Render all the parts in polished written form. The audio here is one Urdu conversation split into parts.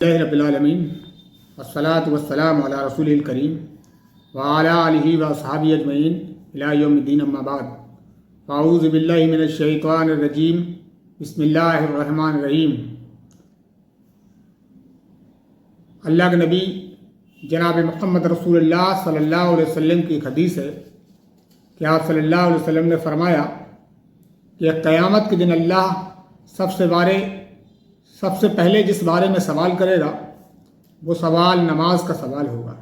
رب العالمین والصلاة والسلام علی رسول الکریم وعلی آلہ واصحابہ اجمعین الی یوم الدین اما بعد فاعوذ باللہ من الشیطان الرجیم بسم اللہ الرحمن الرحیم۔ اللہ کے نبی جناب محمد رسول اللہ صلی اللہ علیہ وسلم کی ایک حدیث ہے کہ آپ صلی اللہ علیہ وسلم نے فرمایا کہ قیامت کے دن اللہ سب سے پہلے جس بارے میں سوال کرے گا وہ سوال نماز کا سوال ہوگا۔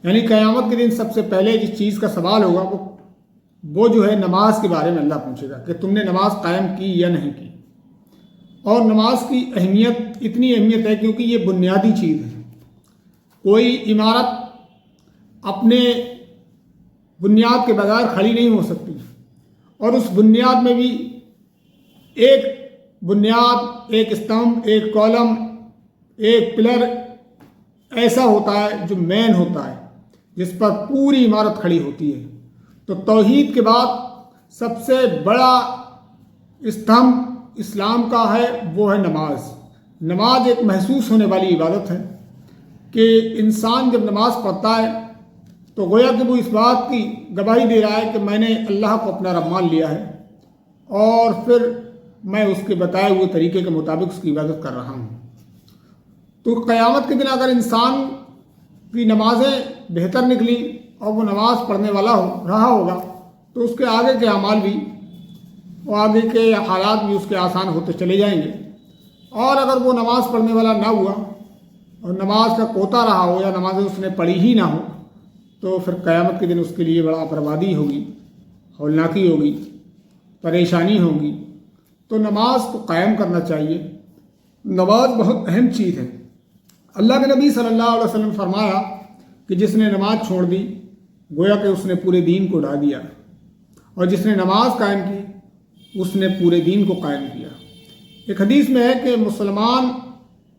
یعنی قیامت کے دن سب سے پہلے جس چیز کا سوال ہوگا وہ جو ہے نماز کے بارے میں اللہ پوچھے گا کہ تم نے نماز قائم کی یا نہیں کی۔ اور نماز کی اتنی اہمیت ہے کیونکہ یہ بنیادی چیز ہے۔ کوئی عمارت اپنے بنیاد کے بغیر کھڑی نہیں ہو سکتی، اور اس بنیاد میں بھی ایک بنیاد، ایک استمبھ، ایک کالم، ایک پلر ایسا ہوتا ہے جو مین ہوتا ہے، جس پر پوری عمارت کھڑی ہوتی ہے۔ تو توحید کے بعد سب سے بڑا استمبھ اسلام کا ہے وہ ہے نماز۔ نماز ایک محسوس ہونے والی عبادت ہے کہ انسان جب نماز پڑھتا ہے تو گویا کہ وہ اس بات کی گواہی دے رہا ہے کہ میں نے اللہ کو اپنا رب مان لیا ہے، اور پھر میں اس کے بتائے ہوئے طریقے کے مطابق اس کی عبادت کر رہا ہوں۔ تو قیامت کے دن اگر انسان کی نمازیں بہتر نکلیں اور وہ نماز پڑھنے والا رہا ہوگا تو اس کے آگے کے اعمال بھی، وہ آگے کے حالات بھی اس کے آسان ہوتے چلے جائیں گے۔ اور اگر وہ نماز پڑھنے والا نہ ہوا اور نماز کا کوتا رہا ہو یا نمازیں اس نے پڑھی ہی نہ ہو تو پھر قیامت کے دن اس کے لیے بڑا بربادی ہوگی، ہولناکی ہوگی، پریشانی ہوگی۔ تو نماز کو قائم کرنا چاہیے۔ نماز بہت اہم چیز ہے۔ اللہ کے نبی صلی اللہ علیہ وسلم فرمایا کہ جس نے نماز چھوڑ دی گویا کہ اس نے پورے دین کو اڑا دیا، اور جس نے نماز قائم کی اس نے پورے دین کو قائم کیا۔ ایک حدیث میں ہے کہ مسلمان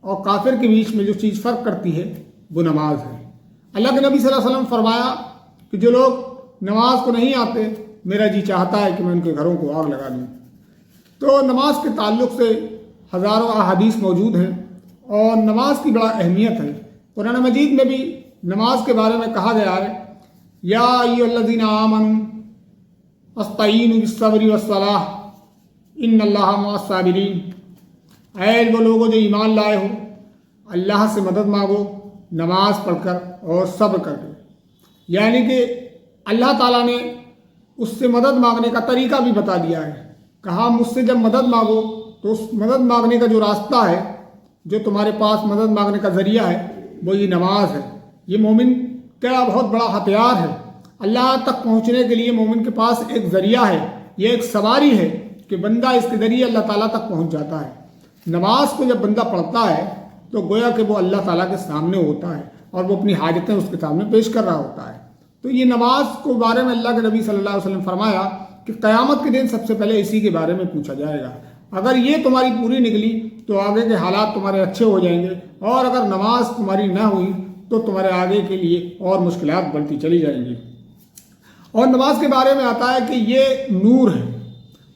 اور کافر کے بیچ میں جو چیز فرق کرتی ہے وہ نماز ہے۔ اللہ کے نبی صلی اللہ علیہ وسلم فرمایا کہ جو لوگ نماز کو نہیں آتے میرا جی چاہتا ہے کہ میں ان کے گھروں کو آگ لگا دوں۔ تو نماز کے تعلق سے ہزاروں احادیث موجود ہیں، اور نماز کی بڑا اہمیت ہے۔ قرآن مجید میں بھی نماز کے بارے میں کہا گیا ہے یا ایھا الذین آمنوا استعینوا بالصبر والصلاۃ ان اللہ مع الصابرین۔ اے وہ لوگوں جو ایمان لائے ہو، اللہ سے مدد مانگو نماز پڑھ کر اور صبر کر کے۔ یعنی کہ اللہ تعالیٰ نے اس سے مدد مانگنے کا طریقہ بھی بتا دیا ہے۔ کہا مجھ سے جب مدد مانگو تو اس مدد مانگنے کا جو راستہ ہے، جو تمہارے پاس مدد مانگنے کا ذریعہ ہے وہ یہ نماز ہے۔ یہ مومن کا بہت بڑا ہتھیار ہے۔ اللہ تک پہنچنے کے لیے مومن کے پاس ایک ذریعہ ہے، یہ ایک سواری ہے کہ بندہ اس کے ذریعے اللہ تعالیٰ تک پہنچ جاتا ہے۔ نماز کو جب بندہ پڑھتا ہے تو گویا کہ وہ اللہ تعالیٰ کے سامنے ہوتا ہے اور وہ اپنی حاجتیں اس کے سامنے پیش کر رہا ہوتا ہے۔ تو یہ نماز کو بارے میں اللہ کے نبی صلی اللہ علیہ وسلم فرمایا کہ قیامت کے دن سب سے پہلے اسی کے بارے میں پوچھا جائے گا۔ اگر یہ تمہاری پوری نکلی تو آگے کے حالات تمہارے اچھے ہو جائیں گے، اور اگر نماز تمہاری نہ ہوئی تو تمہارے آگے کے لیے اور مشکلات بڑھتی چلی جائیں گی۔ اور نماز کے بارے میں آتا ہے کہ یہ نور ہے۔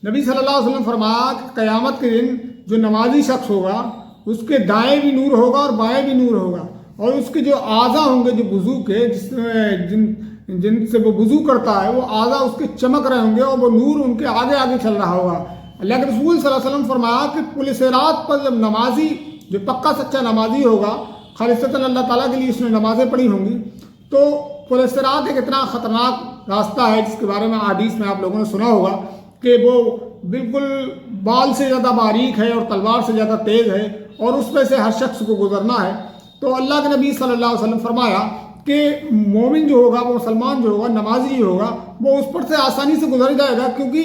نبی صلی اللہ علیہ وسلم فرمایا کہ قیامت کے دن جو نمازی شخص ہوگا اس کے دائیں بھی نور ہوگا اور بائیں بھی نور ہوگا، اور اس کے جو اعضاء ہوں گے، جو وضو کے جن سے وہ وضو کرتا ہے، وہ اعضاء اس کے چمک رہے ہوں گے اور وہ نور ان کے آگے آگے چل رہا ہوگا۔ اللہ کے رسول صلی اللہ علیہ وسلم فرمایا کہ پل صراط پر جب نمازی جو پکا سچا نمازی ہوگا، خالصتاً اللہ تعالیٰ کے لیے اس نے نمازیں پڑھی ہوں گی، تو پل صراط ایک اتنا خطرناک راستہ ہے جس کے بارے میں حدیث میں آپ لوگوں نے سنا ہوگا کہ وہ بالکل بال سے زیادہ باریک ہے اور تلوار سے زیادہ تیز ہے، اور اس میں سے ہر شخص کو گزرنا ہے۔ تو اللہ کے نبی صلی اللہ علیہ وسلم فرمایا کہ مومن جو ہوگا، وہ مسلمان جو ہوگا، نمازی جو ہوگا، وہ اس پر سے آسانی سے گزر جائے گا، کیونکہ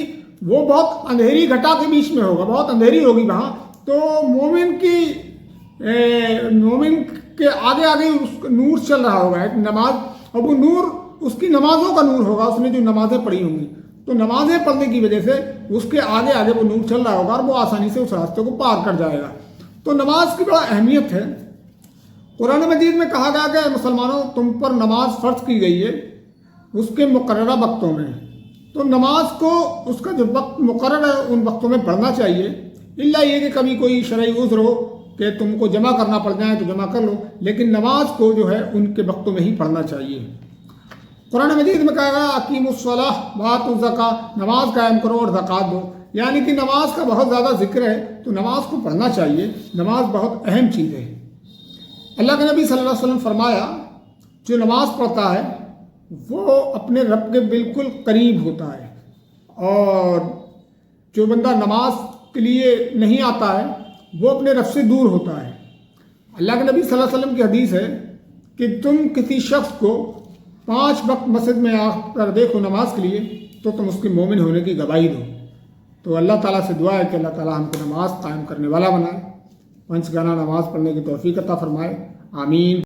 وہ بہت اندھیری گھٹا کے بیچ میں ہوگا، بہت اندھیری ہوگی وہاں۔ تو مومن کے آگے آگے اس کا نور چل رہا ہوگا ایک نماز، اور وہ نور اس کی نمازوں کا نور ہوگا، اس نے جو نمازیں پڑھی ہوں گی۔ تو نمازیں پڑھنے کی وجہ سے اس کے آگے آگے وہ نور چل رہا ہوگا اور وہ آسانی سے اس راستے کو پار کر جائے گا۔ تو نماز کی بڑا اہمیت ہے۔ قرآن مجید میں کہا گیا کہ مسلمانوں تم پر نماز فرض کی گئی ہے اس کے مقررہ وقتوں میں۔ تو نماز کو اس کا جو وقت مقرر ہے ان وقتوں میں پڑھنا چاہیے، الا یہ کہ کبھی کوئی شرعی عذر ہو کہ تم کو جمع کرنا پڑ جائے تو جمع کر لو، لیکن نماز کو جو ہے ان کے وقتوں میں ہی پڑھنا چاہیے۔ قرآن مجید میں کہا گیا اقیموا الصلاۃ وآتوا الزکاۃ، نماز قائم کرو اور زکوٰۃ دو، یعنی کہ نماز کا بہت زیادہ ذکر ہے تو نماز کو پڑھنا چاہیے، نماز بہت اہم چیز ہے۔ اللہ کے نبی صلی اللہ علیہ وسلم فرمایا جو نماز پڑھتا ہے وہ اپنے رب کے بالکل قریب ہوتا ہے، اور جو بندہ نماز کے لیے نہیں آتا ہے وہ اپنے رب سے دور ہوتا ہے۔ اللہ کے نبی صلی اللہ علیہ وسلم کی حدیث ہے کہ تم کسی شخص کو 5 وقت مسجد میں آ کر دیکھو نماز کے لیے تو تم اس کے مومن ہونے کی گواہی دو۔ تو اللہ تعالیٰ سے دعا ہے کہ اللہ تعالیٰ ہم کو نماز قائم کرنے والا بنائے، پنج گانا نماز پڑھنے کی توفیق عطا فرمائے، آمین۔